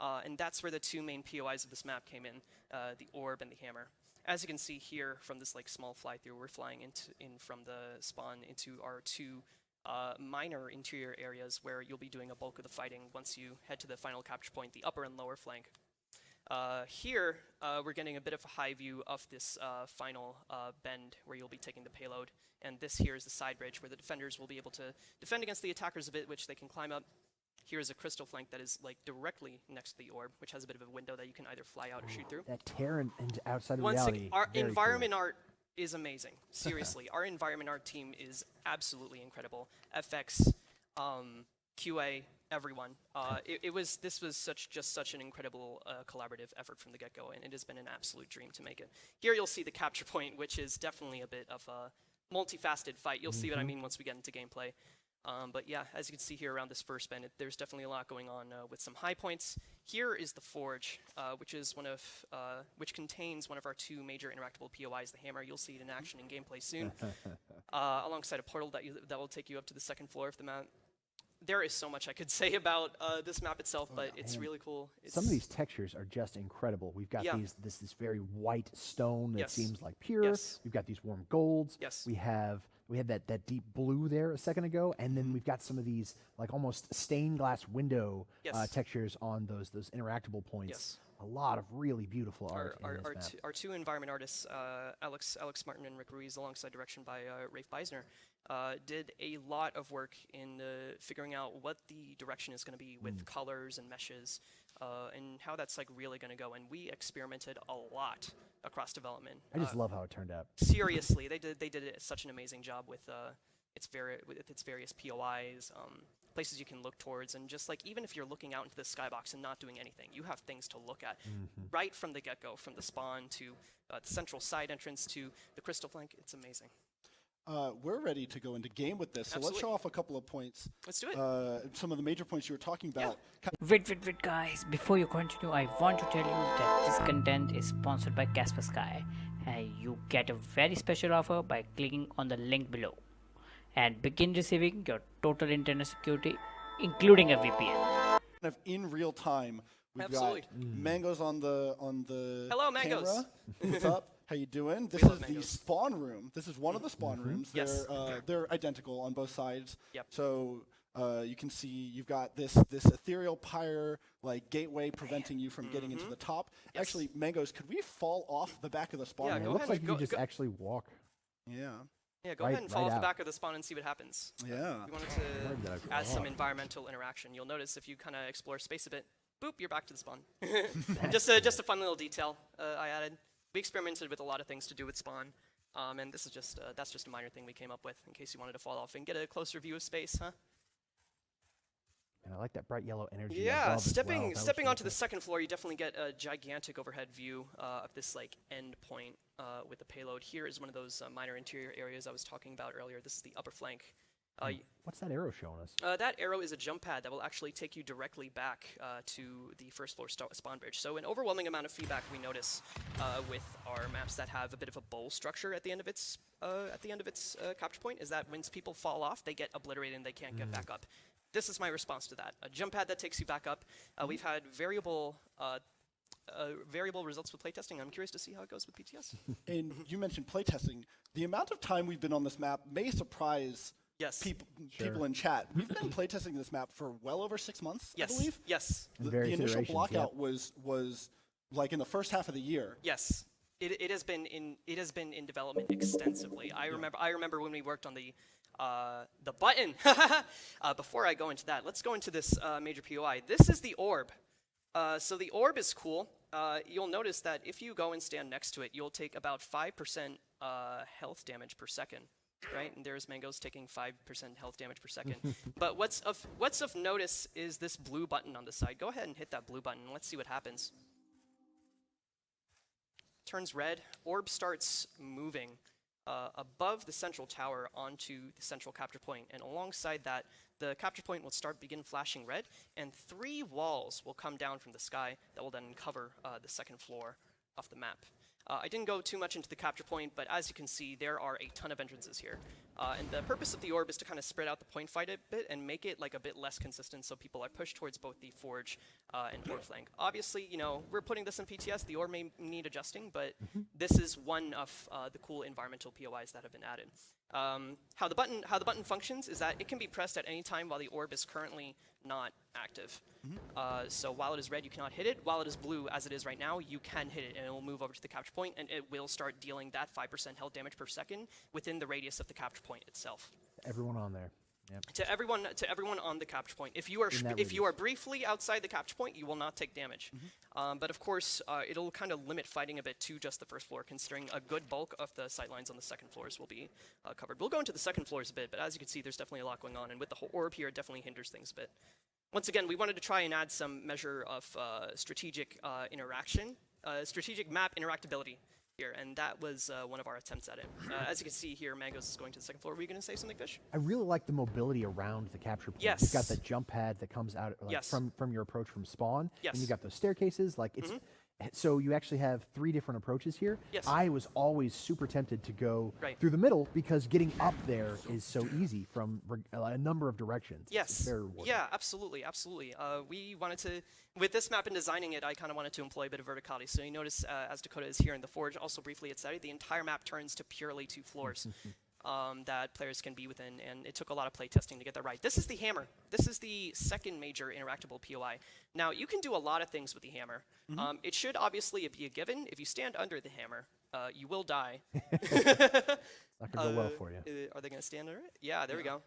And that's where the two main POIs of this map came in, the orb and the hammer. As you can see here from this like small fly through, we're flying in from the spawn into our two minor interior areas where you'll be doing a bulk of the fighting once you head to the final capture point, the upper and lower flank. Here, we're getting a bit of a high view of this final bend where you'll be taking the payload. And this here is the side bridge where the defenders will be able to defend against the attackers a bit, which they can climb up. Here is a crystal flank that is like directly next to the orb, which has a bit of a window that you can either fly out or shoot through. That tear outside of reality. Our very environment cool. art is amazing. Seriously, our environment art team is absolutely incredible. FX, QA, everyone. This was such an incredible collaborative effort from the get-go, and it has been an absolute dream to make it. Here you'll see the capture point, which is definitely a bit of a multifaceted fight. You'll see what I mean once we get into gameplay. But yeah, as you can see here around this first bend, there's definitely a lot going on with some high points. Here is the Forge, which contains one of our two major interactable POIs, the hammer. You'll see it in action in gameplay soon, alongside a portal that will take you up to the second floor of the map. There is so much I could say about this map itself, but it's really cool. Some of these textures are just incredible. We've got this very white stone that seems like pure. Yes. We've got these warm golds. Yes. We had that deep blue there a second ago, and then we've got some of these like almost stained glass window textures on those interactable points. Yes. A lot of really beautiful art in this map. Our two environment artists, Alex Martin and Rick Ruiz, alongside direction by Rafe Beisner, did a lot of work in figuring out what the direction is going to be with colors and meshes, and how that's like really going to go. And we experimented a lot across development. I just love how it turned out. Seriously, they did such an amazing job with its various POIs. Places you can look towards, and just like even if you're looking out into the skybox and not doing anything, you have things to look at right from the get-go, from the spawn to the central side entrance to the crystal flank. It's amazing. We're ready to go into game with this, so let's show off a couple of points. Let's do it. Some of the major points you were talking about. Wait guys, before you continue, I want to tell you that this content is sponsored by Kaspersky, and you get a very special offer by clicking on the link below and begin receiving your total internet security, including a VPN. In real time, we've got Mangoes on the Hello, Mangoes. camera. What's up? How you doing? This is the spawn room. This is one of the spawn rooms. Yes. They're identical on both sides. Yep. So you can see you've got this ethereal pyre like gateway preventing you from getting into the top. Yes. Actually, Mangoes, could we fall off the back of the spawn Yeah, room? It go looks ahead. like you just actually walk. Yeah. Yeah, go ahead and fall off the out. back of the spawn and see what happens. Yeah. You wanted to add some environmental interaction. You'll notice if you kind of explore space a bit, boop, you're back to the spawn. just a fun little detail I added. We experimented with a lot of things to do with spawn, and this is that's just a minor thing we came up with in case you wanted to fall off and get a closer view of space, huh? And I like that bright yellow energy. Yeah, above as well. stepping onto the second floor, you definitely get a gigantic overhead view of this like end point with the payload. Here is one of those minor interior areas I was talking about earlier. This is the upper flank. What's that arrow showing us? That arrow is a jump pad that will actually take you directly back to the first floor spawn bridge. So an overwhelming amount of feedback we notice with our maps that have a bit of a bowl structure at the end of its capture point is that once people fall off, they get obliterated and they can't get back up. This is my response to that. A jump pad that takes you back up. We've had variable results with playtesting. I'm curious to see how it goes with PTS. And you mentioned playtesting. The amount of time we've been on this map may surprise people in chat. We've been playtesting this map for well over 6 months, I believe. Yes. The initial blockout was like in the first half of the year. Yes. It has been in development extensively. I remember when we worked on the button. Before I go into that, let's go into this major POI. This is the orb. So the orb is cool. You'll notice that if you go and stand next to it, you'll take about 5% health damage per second. Right, and there's Mangoes taking 5% health damage per second. But what's of notice is this blue button on the side. Go ahead and hit that blue button. Let's see what happens. Turns red. Orb starts moving above the central tower onto the central capture point, and alongside that, the capture point will begin flashing red, and 3 walls will come down from the sky that will then cover the second floor of the map. I didn't go too much into the capture point, but as you can see, there are a ton of entrances here. And the purpose of the orb is to kind of spread out the point fight a bit and make it like a bit less consistent so people are pushed towards both the forge and orb flank. Obviously, you know, we're putting this in PTS. The orb may need adjusting, but this is one of the cool environmental POIs that have been added. How the button functions is that it can be pressed at any time while the orb is currently not active. So while it is red, you cannot hit it. While it is blue, as it is right now, you can hit it, and it will move over to the capture point, and it will start dealing that 5% health damage per second within the radius of the capture point itself. Everyone on there. Yep. To everyone on the capture point. If you are briefly outside the capture point, you will not take damage. But of course, it'll kind of limit fighting a bit to just the first floor, considering a good bulk of the sightlines on the second floors will be covered. We'll go into the second floors a bit, but as you can see, there's definitely a lot going on, and with the whole orb here, it definitely hinders things a bit. Once again, we wanted to try and add some measure of strategic interaction, strategic map interactability here, and that was one of our attempts at it. As you can see here, Mangoes is going to the second floor. Were you going to say something, Fish? I really like the mobility around the capture point. Yes. You've got the jump pad that comes out like, from your approach from spawn. Yes. And you've got those staircases. Like it's so you actually have 3 different approaches here. Yes. I was always super tempted to go Right. through the middle because getting up there is so easy from a number of directions. Yes. It's very rewarding. Yeah, absolutely, absolutely. We wanted to, with this map and designing it, I kind of wanted to employ a bit of verticality. So you notice, as Dakota is here in the Forge, also briefly at Saturday, the entire map turns to purely 2 floors that players can be within, and it took a lot of play testing to get that right. This is the hammer. This is the second major interactable POI. Now, you can do a lot of things with the hammer. It should obviously be a given. If you stand under the hammer, you will die. Not going to go well for you. Are they going to stand under it? Yeah, there we go.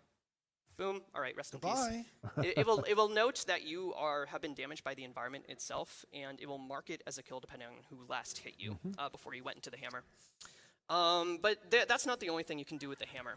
Boom. All right, rest in peace. Bye. It will note that you have been damaged by the environment itself, and it will mark it as a kill depending on who last hit you before you went into the hammer. But that's not the only thing you can do with the hammer.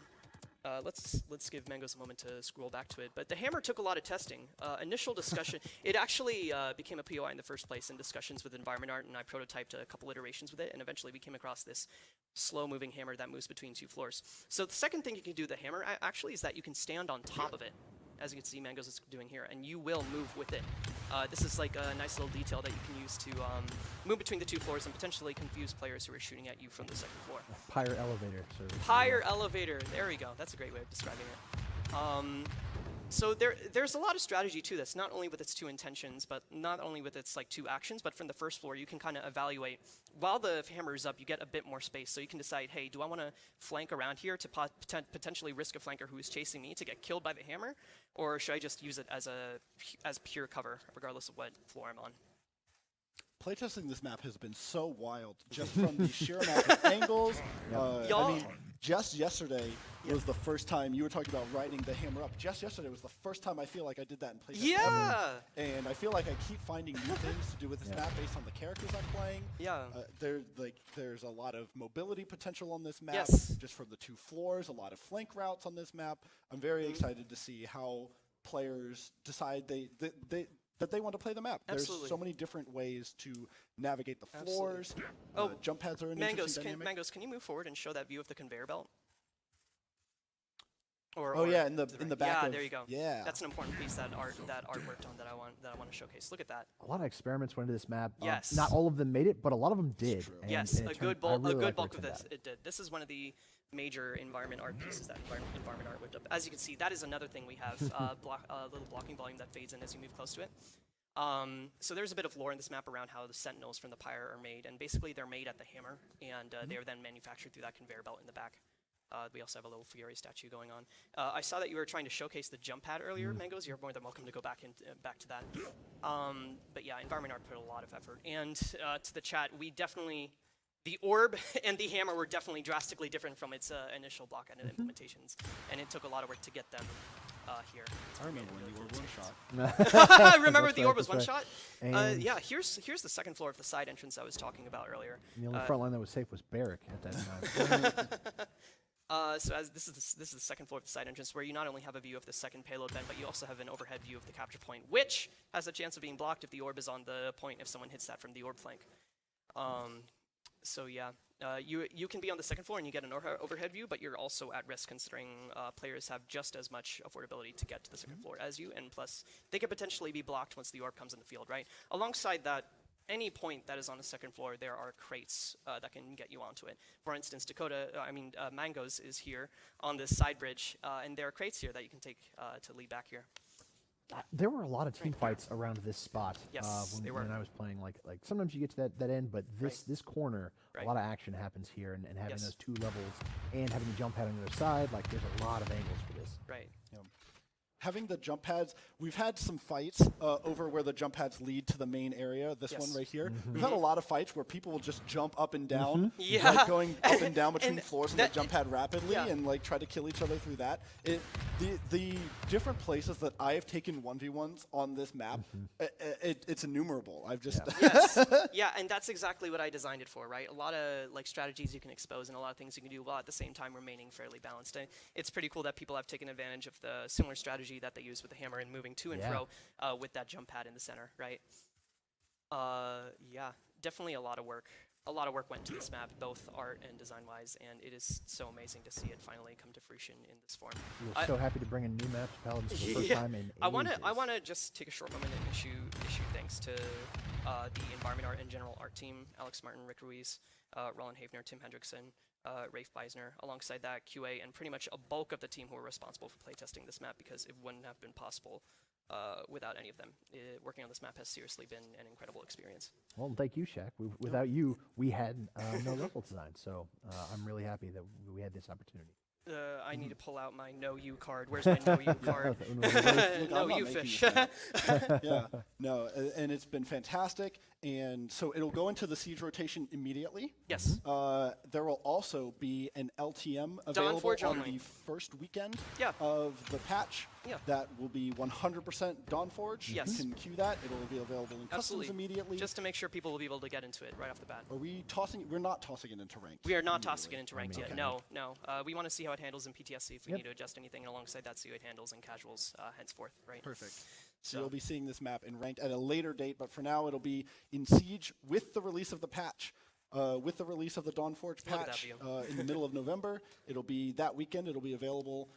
Let's give Mangoes a moment to scroll back to it. But the hammer took a lot of testing. Initial discussion, it actually became a POI in the first place in discussions with environment art, and I prototyped a couple iterations with it, and eventually we came across this slow-moving hammer that moves between 2 floors. So the second thing you can do with the hammer actually is that you can stand on top of it, as you can see Mangoes is doing here, and you will move with it. This is like a nice little detail that you can use to move between the 2 floors and potentially confuse players who are shooting at you from the second floor. Pyre elevator. Pyre elevator. There we go. That's a great way of describing it. So there's a lot of strategy to this, not only with its 2 intentions, but not only with its like 2 actions, but from the first floor you can kind of evaluate. While the hammer is up, you get a bit more space, so you can decide, hey, do I want to flank around here to potentially risk a flanker who is chasing me to get killed by the hammer, or should I just use it as pure cover, regardless of what floor I'm on? Playtesting this map has been so wild, just from the sheer amount of angles. I mean, just yesterday was the first time you were talking about riding the hammer up. Just yesterday was the first time I feel like I did that in playtesting. Yeah. And I feel like I keep finding new things to do with this map based on the characters I'm playing. Yeah. There's a lot of mobility potential on this map. Yes. Just from the 2 floors, a lot of flank routes on this map. I'm very excited to see how players decide that they want to play the map. Absolutely. There's so many different ways to navigate the floors. Jump pads are an interesting dynamic. Mangoes, can you move forward and show that view of the conveyor belt? In the back. Yeah, there you go. Yeah, that's an important piece that art worked on that I want to showcase. Look at that. A lot of experiments went into this map. Yes. Not all of them made it, but a lot of them did. Yes, and a good bulk of this. It did. This is one of the major environment art pieces that environment art whipped up. As you can see, that is another thing we have, little blocking volume that fades in as you move close to it. So there's a bit of lore in this map around how the sentinels from the pyre are made, and basically they're made at the hammer, and they are then manufactured through that conveyor belt in the back. We also have a little Fury statue going on. I saw that you were trying to showcase the jump pad earlier, Mangoes. You're more than welcome to go back to that. But yeah, environment art put a lot of effort. And to the chat, we definitely, the orb and the hammer were definitely drastically different from its initial block and implementations, and it took a lot of work to get them here. I remember when the orb was 1 shot. I remember the orb was 1 shot. Yeah, here's the second floor of the side entrance I was talking about earlier. And the only front line that was safe was Barrack at that time. So as this is the second floor of the side entrance, where you not only have a view of the second payload vent, but you also have an overhead view of the capture point, which has a chance of being blocked if the orb is on the point if someone hits that from the orb flank. So yeah, you can be on the second floor and you get an overhead view, but you're also at risk considering players have just as much affordability to get to the second floor as you, and plus they could potentially be blocked once the orb comes in the field, right? Alongside that, any point that is on the second floor, there are crates that can get you onto it. For instance, Mangoes is here on this side bridge, and there are crates here that you can take to lead back here. There were a lot of team fights around this spot. Yes, they were. When I was playing, like sometimes you get to that end, but this corner, a lot of action happens here, and having those 2 levels and having the jump pad on the other side, like there's a lot of angles for this. Right. Having the jump pads, we've had some fights over where the jump pads lead to the main area, this one right here. We've had a lot of fights where people will just jump up and down, like going up and down between floors on the jump pad rapidly and like try to kill each other through that. The different places that I have taken 1v1s on this map, it's innumerable. I've just... Yeah, and that's exactly what I designed it for, right? A lot of like strategies you can expose and a lot of things you can do while at the same time remaining fairly balanced. And it's pretty cool that people have taken advantage of the similar strategy that they use with the hammer and moving to and fro with that jump pad in the center, right? Yeah, definitely a lot of work. A lot of work went into this map, both art and design-wise, and it is so amazing to see it finally come to fruition in this form. We're so happy to bring a new map to Paladins for the first time in ages. I want to just take a short moment and issue thanks to the environment art and general art team: Alex Martin, Rick Ruiz, Roland Havner, Tim Hendrickson, Rafe Beisner, alongside that QA, and pretty much a bulk of the team who were responsible for playtesting this map, because it wouldn't have been possible without any of them. Working on this map has seriously been an incredible experience. Well, thank you, Shaq. Without you, we had no level design, so I'm really happy that we had this opportunity. I need to pull out my No You card. Where's my No You card? No You fish. No, and it's been fantastic. And so it'll go into the siege rotation immediately. Yes. There will also be an LTM available Dawnforge on only. the first weekend Yeah. of the patch. Yeah. That will be 100% Dawnforge. Yes. You can queue that. It'll be available in customs immediately. Just to make sure people will be able to get into it right off the bat. Are we tossing? We're not tossing it into ranked. We are not tossing it into ranked yet. Okay. No. We want to see how it handles in PTSD if we need to adjust anything, and alongside that, see how it handles in casuals henceforth, right? Perfect. So you'll be seeing this map in ranked at a later date, but for now it'll be in siege with the release of the patch. With the release of the Dawnforge patch in the middle of November, it'll be that weekend. It'll be available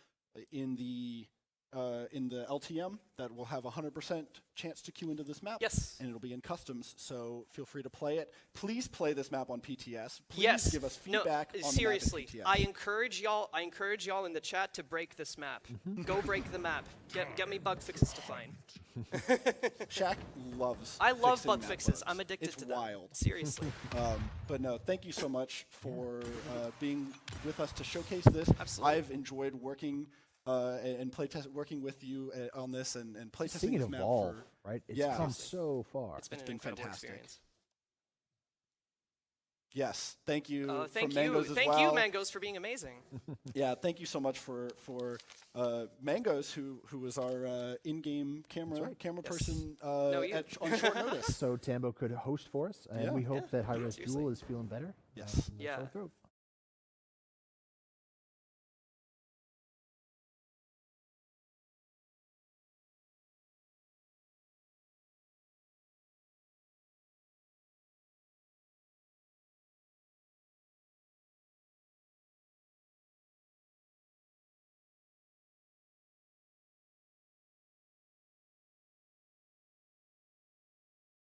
in the LTM that will have 100% chance to queue into this map. Yes. And it'll be in customs, so feel free to play it. Please play this map on PTS. Please give us feedback on seriously, the map I encourage y'all in the chat to break this map. Go break the map. Get me bug fixes to find. Shaq loves I love fixing bug map fixes. bugs. I'm addicted It's to them. wild. Seriously. But no, thank you so much for being with us to showcase this. Absolutely. I've enjoyed working and working with you on this and playtesting Seeing it this map evolve, for right? It's come so far. It's been an been incredible fantastic. experience. Yes, thank you. Thank from you, Mangoes as thank well. you, Mangoes, for being amazing. Yeah, thank you so much for Mangoes, who was our in-game camera person on short notice. So Tambo could host for us, and we hope that High Res seriously. Duel is feeling better. Yes. Yeah.